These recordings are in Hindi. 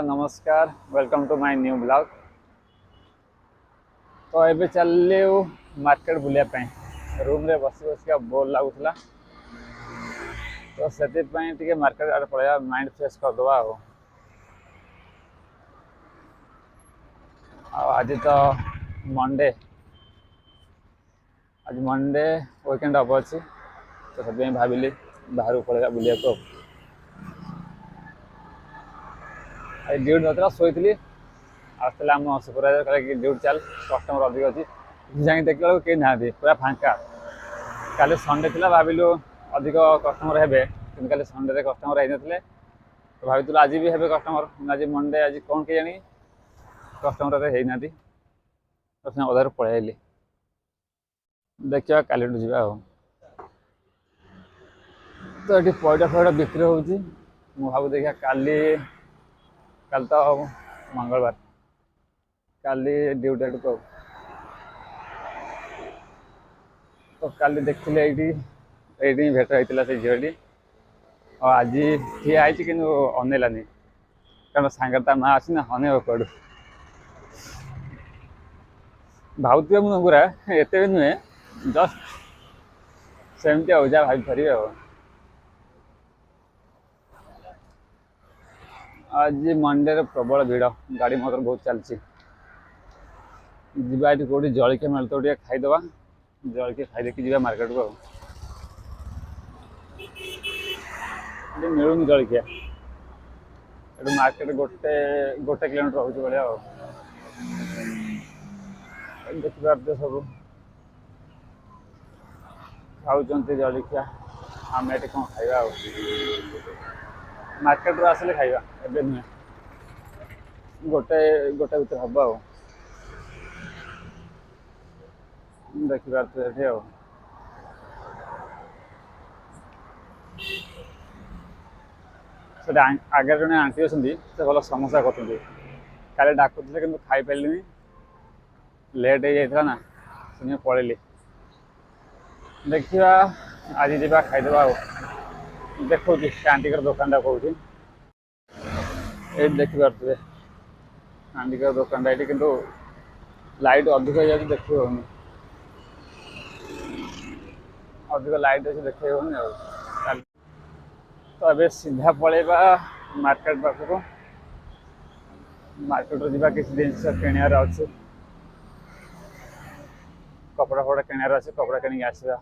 नमस्कार welcome to my new blog. तो ये चलू मार्केट बुलाया रूम रे बस बस बोर लगुला तो से मार्केट आड़े पड़ा माइंड फ्रेश करदे। आज तो मंडे आज मंडे वीकेंड हम अच्छी तो से भाविली बाहर पड़ा बुलिया को ड्यूटी नता शोली आसला आम सुपरवाइजर कहे कि ड्यूटी चल कस्टमर अधिक अच्छी जाए देख कहीं ना पूरा फांका। काली संडे थी भाविलु अधिक कस्टमर हे कि संडे कस्टमर होते तो भाई आज भी हे कस्टमर आज मंडे आज कौन के जानी कस्टमर होना तो अधार पलि देखा काली जा तो ये पैडा फैडा बिक्री होती भाव देखा काली काल तो मंगलवार काली ड्यूटी आड़ तो काली देखते ये भेट होता से झील और आज ठिया कि अनेलानी कारण सांगर ता माँ अच्छी ना अने कड़ू भावुवे मुझे पूरा एत भी नुहे जस्ट सेमती जा भाई पारे। आज मंडे प्रबल भिड़ गाड़ी मटर बहुत चलती जीवा ये कौटी जलखिया मिलता खाईदे जलखिया खाई जी मार्केट को मिलूनी जलखिया ये मार्केट गोटे गोटे किलोमीटर रोचे भाया देखिए सब खाऊँ जलखिया आम ये कौन खाଇବା मार्केट रू आसिले खाଇବା एबे नुहे गोटे गोटे भर हम देखिए आगे जड़े आंटी अच्छे भल समोसा करते काले डाकुले कि खाई पारे लेट हो जाता ना से पलि देखा आज जा खाईदे देखो आंटी दुकान कौटी ये देखिए आंटी दुकान ये कि लाइट अधिक हो जाए देखी होनी अधिक लाइट अच्छे देखी होनी तो अबे सीधा पलैबा मार्केट पाखक मार्केट जा किसी जिनस किणार अच्छे कपड़ा फपड़ा किणार अच्छे कपड़ा किनिक आसवा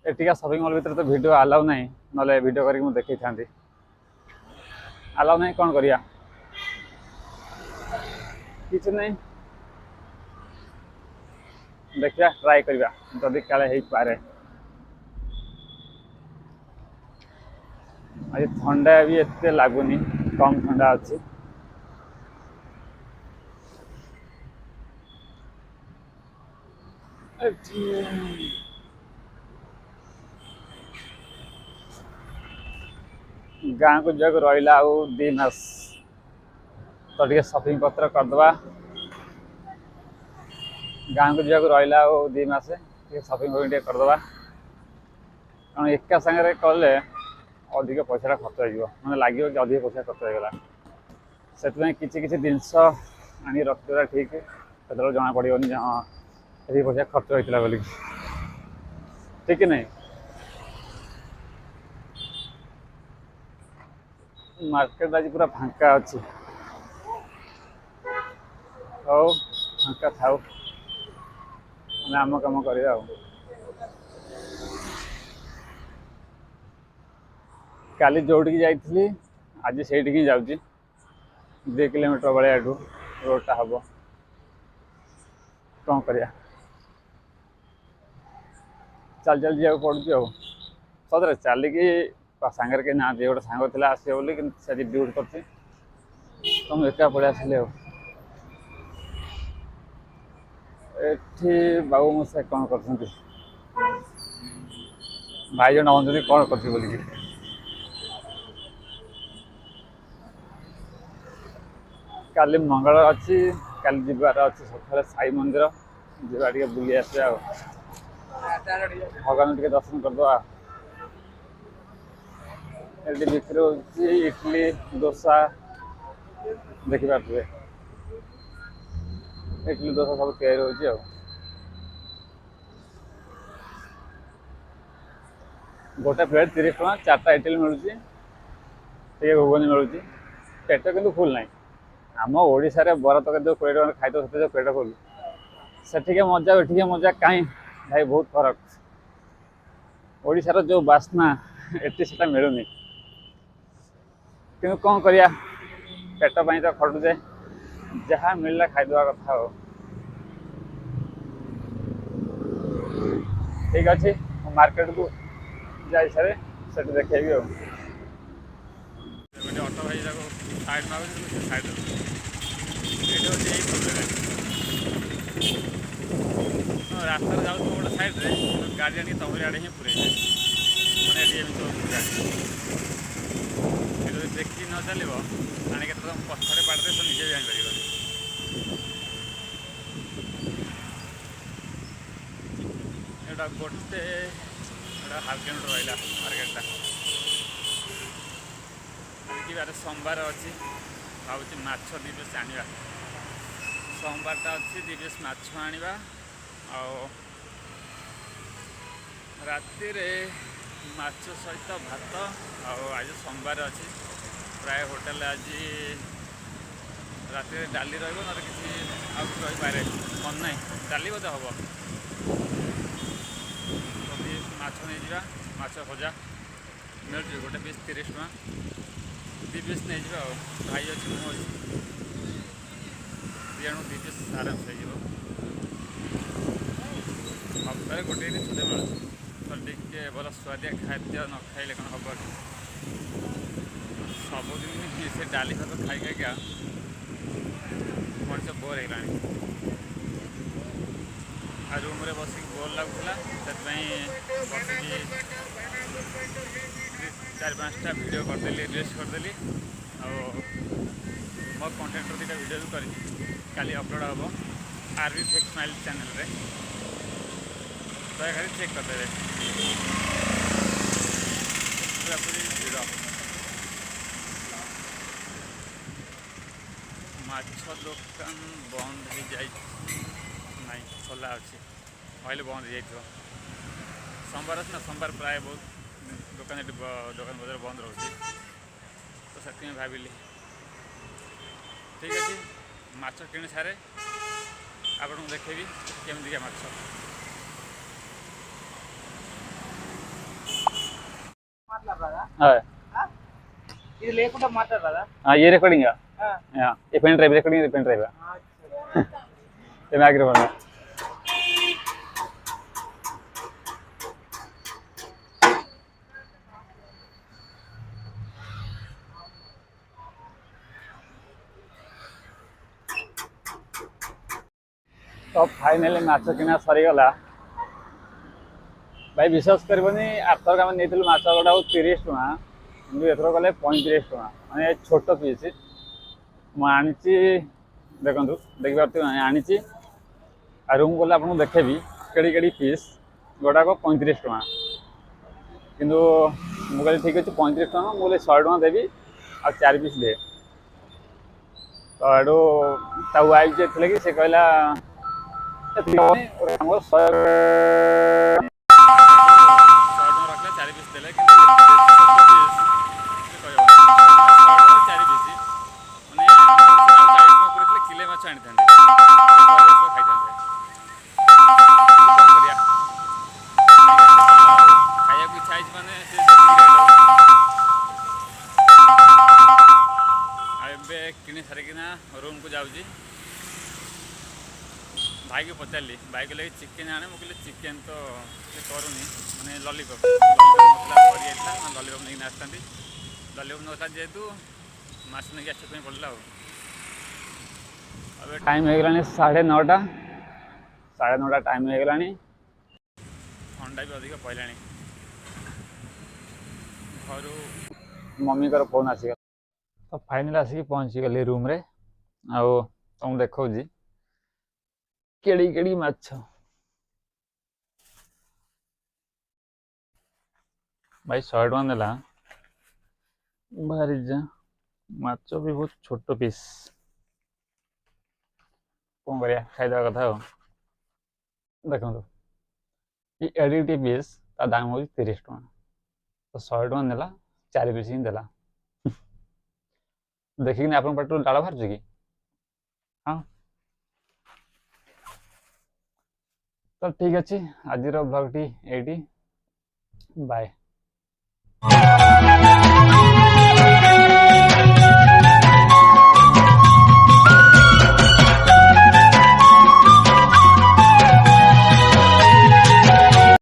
एटिका शॉपिंग मॉल भीतर तो वीडियो अलाउ ना ना वीडियो करके मुझे देखी था अलाउ ना कौन करिया किसी नहीं देखिया ट्राई करवा जदि काले हो पारे आज ठंडा भी एत लगुनि कम ठंडा अच्छी गाँ को जग रहा दी मास तो टे शॉपिंग पत्र करदे गाँ को जग रहा दी मास शॉपिंग करदे कारण एका सागर कले अधिक पैसा खर्च हो मैंने लगे कि अधिक पैसा खर्च होगा से किसी जिनस आनी रखा ठीक से जना पड़ोनी हाँ ये पैसा खर्च होता बोल ठीक नहीं मार्केट आज पूरा फांका अच्छी हाउ फांका थाउ आम कम करवा काली जोड़ी जाइली आज से जाऊँगी 2 किलोमीटर भाया रोडटा हम कौन कर चल चल जा पड़ू सदर चलिकी सांगे के ना गोटे सांग था आस बोली कि ड्यूटी कर तो मुझे एका पलि आसली एठी बाबू मशा कौन कर भाई जन अंजलि कौन कर बोलिकी काली मंगल अच्छी काली जीवार अच्छी सकाल साई मंदिर जीवा टे बुली आसा भगवान टे दर्शन करदे ଏଠି ବିକ୍ରି ହେଉଛି ଇଟଲି ଦୋସା ଦେଖିପାରୁଥିବେ ଇଟଲି ଦୋସା ସବୁ ତିଆରି ହେଉଛି ଆଉ ଗୋଟେ ପ୍ଲେଟ୍ 30 ଟଙ୍କା 4ଟା ଇଟଲି ମିଳୁଛି ଟିକେ ଘୁଗୁନି ମିଳୁଛି ପେଟ କିନ୍ତୁ ଫୁଲ ନାହିଁ ଆମ ଓଡ଼ିଶାରେ ବରା ତରକାରୀ ଯେଉଁ 20 ଟଙ୍କା ଖାଇଦେବ ସେଥିରେ ଯେଉଁ ପେଟ ଫୁଲ ସେଠିକେ ମଜା ଏଠିକେ ମଜା କାହିଁ ଭାଇ ବହୁତ ଫରକ ଓଡ଼ିଶାର ଯେଉଁ ବାସ୍ନା ଏଠି ସେଟା ମିଳୁନି କିନ୍ତୁ କ'ଣ କରିବା ପେଟ ପାଇଁ ତ ଖଟୁଛେ ଯାହା ମିଳିଲା ଖାଇଦେବା କଥା ଆଉ ଠିକ୍ ଅଛି ମୁଁ ମାର୍କେଟକୁ ଯାଇସାରେ ସେଠି ଦେଖେଇବି ଆଉ ଗୋଟେ ଅଟୋ ଭାଇ ଯାକୁ ସାଇଡ୍ ମାଗୁଛି ସେ ସାଇଡ୍ ଏଇଟା ହେଉଛି ଏଇ ପ୍ରୋବ୍ଲେମ୍ ରାସ୍ତାରେ ଯାଉଥିବ ଗୋଟେ ସାଇଡ଼୍ରେ ଗାଡ଼ି ଆଣିକି ତମରି ଆଡ଼େ ହିଁ ପୁରେଇବେ ମାନେ ଏଠି ଏମିତି ସବୁ ଗାଡ଼ି ଯଦି ଦେଖିକି ନ ଚାଲିବ ଆଣି କେତେବେଳେ ପଛରେ ବାଡ଼ିରେ ତ ନିଜେ ବି ଜାଣିପାରିବନି ଏଇଟା ଗୋଟେ ଏଇଟା ହାଫ୍ କିଲୋମିଟର ରହିଲା ମାର୍କେଟଟା ଯିବାରେ ସୋମବାର ଅଛି ଭାବୁଛି ମାଛ 2 ପିସ୍ ଆଣିବା ସୋମବାରଟା ଅଛି 2 ପିସ୍ ମାଛ ଆଣିବା ଆଉ ରାତିରେ ମାଛ ସହିତ ଭାତ ଆଉ ଆଜି ସୋମବାର ଅଛି ପ୍ରାୟ ହୋଟେଲରେ ଆଜି ରାତିରେ ଡାଲି ରହିବ ନହେଲେ କିଛି ଆଉ କିଛି ରହିପାରେ ମନେ ନାହିଁ ଡାଲି ବୋଧେ ହେବ ଯଦି ମାଛ ନେଇଯିବା ମାଛ ଭଜା ମିଳୁଛି ଗୋଟେ ପିସ୍ 30 ଟଙ୍କା 2 ପିସ୍ ନେଇଯିବା ଆଉ ଭାଇ ଅଛି ମୁଁ ଅଛି 2 ଜଣକୁ 2 ପିସ୍ ଆରାମସେ ହେଇଯିବ ସପ୍ତାହରେ ଗୋଟେ ଦିନ ଛୁଟି ମିଳୁଛି ତ ଟିକେ ଭଲ ସୁଆଦିଆ ଖାଦ୍ୟ ନ ଖାଇଲେ କ'ଣ ହେବ ସବୁଦିନ ସେ ଡାଲି ଭାତ ଖାଇ ଖାଇକା ମଣିଷ ବୋର୍ ହେଇଗଲାଣି ଆଉ ରୁମ୍ରେ ବସିକି ବୋର୍ ଲାଗୁଥିଲା ସେଥିପାଇଁ ବସିକି 4-5ଟା ଭିଡ଼ିଓ କରିଦେଲି ରିଲିଜ୍ କରିଦେଲି ଆଉ ମୋ କଣ୍ଟେଣ୍ଟର 2ଟା ଭିଡ଼ିଓ ବି କରିଛି କାଲି ଅପଲୋଡ଼ ହେବ RV Fake Smile ଚ୍ୟାନେଲରେ ଦୟାକରି ଚେକ୍ କରିଦେବେ ପୁରାପୁରି ଭିଡ଼ ମାଛ ଦୋକାନ ବନ୍ଦ ହେଇଯାଇଛି ନାଇଁ ଖୋଲା ଅଛି କହିଲେ ବନ୍ଦ ହେଇଯାଇଥିବ ସୋମବାର ଅଛି ନା ସୋମବାର ପ୍ରାୟ ବହୁତ ଦୋକାନ ଏଠି ଦୋକାନ ବଜାର ବନ୍ଦ ରହୁଛି ତ ସେଥିପାଇଁ ଭାବିଲି ଠିକ୍ ଅଛି ମାଛ କିଣି ସାରେ ଆପଣଙ୍କୁ ଦେଖେଇବି କେମିତିକା ମାଛ ये रिकॉर्डिंग ये pen drive recording pen drive ये माइक्रोफोन तो फाइनाली माछ किना सरीगला भाई विश्वास करनी आरथर आम नहीं माछ गोटा 30 टଙ୍କା କିନ୍ତୁ ଏଥର ଗଲେ 35 ଟଙ୍କା ମାନେ ଛୋଟ ପିସ୍ ମୁଁ ଆଣିଛି ଦେଖନ୍ତୁ ଦେଖିପାରୁଥିବେ ଆଣିଛି ଆଉ ରୁମ୍ ଗଲେ ଆପଣଙ୍କୁ ଦେଖେଇବି କେଡ଼ି କେଡ଼ି ପିସ୍ ଗୋଟାକ 35 ଟଙ୍କା କିନ୍ତୁ ମୁଁ କହିଲି ଠିକ୍ ଅଛି 35 ଟଙ୍କା ମୁଁ କହିଲି 100 ଟଙ୍କା ଦେବି ଆଉ 4 ପିସ୍ ଦେ ତ ଏଠୁ ତା ୱାଇଫ୍ ଯିଏ ଥିଲେ କି ସେ କହିଲା ଆମର 100 किणी सारिकिना रूम को जाऊँगी भाई को पचारि भाई कहले चिकेन आने मुझे चिकेन तो करूनी माने लॉलीपॉप मसला सरी जाता लॉलीपॉप नहीं आसता लॉलीपॉप नता जेहेतु माछ नहीं आसपा पड़ा टाइम हो गला 9:30 टाइम हो गला ठंडा भी अधिक पड़ा घर मम्मी का फोन आसीगला तो फाइनल आसिक पहुँची गली रूम रे आउ तुम देखो जी केड़ी केड़ी माछ भाई 100 टଙ୍କା देला बाहरी जा माଛ भी बहुत छोट पीस कौन करिया खाइदेवा कथा हो। देखो ये एडिट पीस ता दाम हो 30 टଙ୍କା तो 100 ଟଙ୍କା ନେଲା 4 ପିସ୍ ହିଁ ଦେଲା। ଦେଖିକିନି ଆପଣଙ୍କ ପାଟିରୁ ଲାଳ ବାହାରୁଛି କି? ହଁ ତ ଠିକ୍ ଅଛି ଆଜିର ବ୍ଲଗ୍ଟି ଏଇଠି ବାଏ।